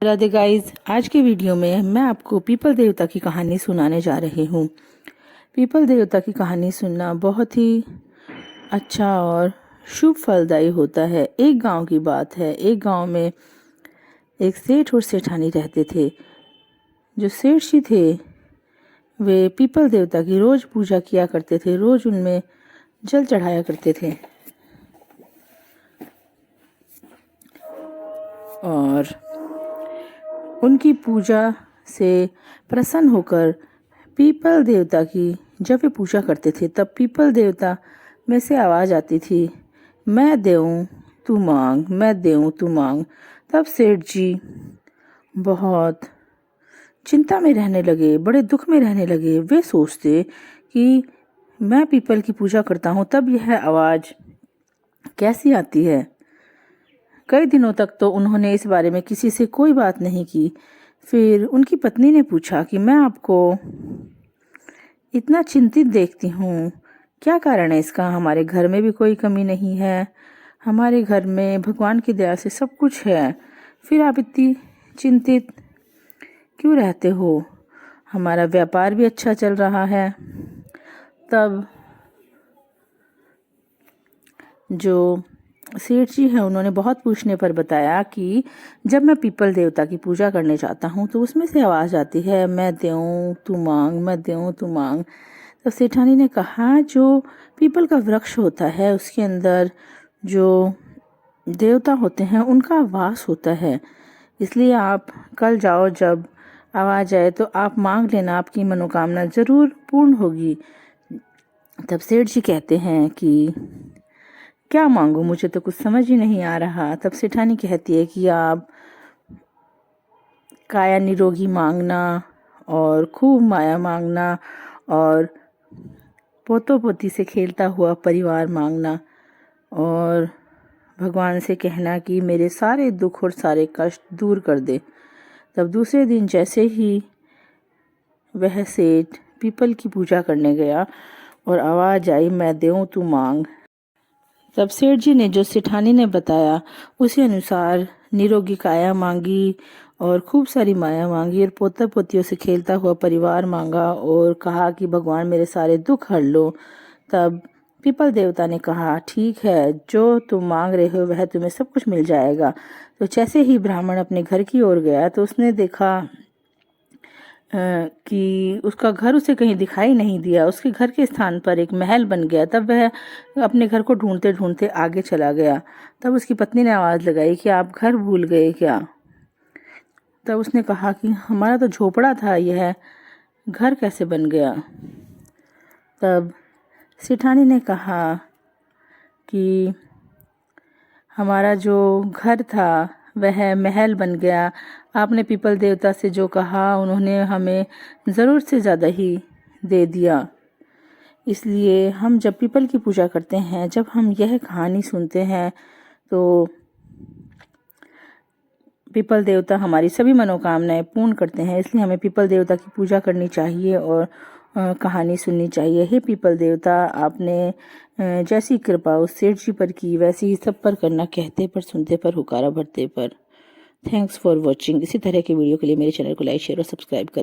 Radhe guys, आज के video में मैं आपको पीपल देवता की कहानी सुनाने जा रही हूँ। पीपल देवता की कहानी सुनना बहुत ही अच्छा और शुभ फलदायी होता है। एक गांव की बात है। एक गांव में एक सेठ और सेठानी रहते थे। जो सेठ जी थे वे पीपल देवता की रोज पूजा किया करते थे, रोज उनमें जल चढ़ाया करते थे और उनकी पूजा से प्रसन्न होकर पीपल देवता की जब वे पूजा करते थे तब पीपल देवता में से आवाज आती थी, मैं देऊं तू मांग, मैं देऊं तू मांग। तब सेठ जी बहुत चिंता में रहने लगे, बड़े दुख में रहने लगे। वे सोचते कि मैं पीपल की पूजा करता हूँ तब यह आवाज कैसी आती है। कई दिनों तक तो उन्होंने इस बारे में किसी से कोई बात नहीं की। फिर उनकी पत्नी ने पूछा कि मैं आपको इतना चिंतित देखती हूँ, क्या कारण है इसका? हमारे घर में भी कोई कमी नहीं है, हमारे घर में भगवान की दया से सब कुछ है, फिर आप इतनी चिंतित क्यों रहते हो? हमारा व्यापार भी अच्छा चल रहा है। तब जो सेठ जी है उन्होंने बहुत पूछने पर बताया कि जब मैं पीपल देवता की पूजा करने जाता हूँ तो उसमें से आवाज़ आती है, मैं देऊँ तू मांग, मैं देऊँ तू मांग। तो सेठानी ने कहा, जो पीपल का वृक्ष होता है उसके अंदर जो देवता होते हैं उनका वास होता है, इसलिए आप कल जाओ, जब आवाज़ आए तो आप मांग लेना, आपकी मनोकामना ज़रूर पूर्ण होगी। तब सेठ जी कहते हैं कि क्या मांगू, मुझे तो कुछ समझ ही नहीं आ रहा। तब सेठानी कहती है कि आप काया निरोगी मांगना और खूब माया मांगना और पोतों पोती से खेलता हुआ परिवार मांगना और भगवान से कहना कि मेरे सारे दुख और सारे कष्ट दूर कर दे। तब दूसरे दिन जैसे ही वह सेठ पीपल की पूजा करने गया और आवाज़ आई, मैं देऊँ तू मांग। तब सेठ जी ने जो सेठानी ने बताया उसी अनुसार निरोगी काया मांगी और खूब सारी माया मांगी और पोता पोतियों से खेलता हुआ परिवार मांगा और कहा कि भगवान मेरे सारे दुख हर लो। तब पीपल देवता ने कहा, ठीक है, जो तुम मांग रहे हो वह तुम्हें सब कुछ मिल जाएगा। तो जैसे ही ब्राह्मण अपने घर की ओर गया तो उसने देखा कि उसका घर उसे कहीं दिखाई नहीं दिया। उसके घर के स्थान पर एक महल बन गया। तब वह अपने घर को ढूंढते ढूंढते आगे चला गया। तब उसकी पत्नी ने आवाज़ लगाई कि आप घर भूल गए क्या? तब उसने कहा कि हमारा तो झोपड़ा था, यह घर कैसे बन गया? तब सेठानी ने कहा कि हमारा जो घर था वह महल बन गया। आपने पीपल देवता से जो कहा उन्होंने हमें ज़रूरत से ज़्यादा ही दे दिया। इसलिए हम जब पीपल की पूजा करते हैं, जब हम यह कहानी सुनते हैं तो पीपल देवता हमारी सभी मनोकामनाएं पूर्ण करते हैं। इसलिए हमें पीपल देवता की पूजा करनी चाहिए और कहानी सुननी चाहिए। हे पीपल देवता, आपने जैसी कृपा उस सेठ जी पर की वैसी ही सब पर करना, कहते पर, सुनते पर, हुकारा भरते पर। Thanks for watching. इसी तरह के वीडियो के लिए मेरे चैनल को लाइक, शेयर और सब्सक्राइब करें।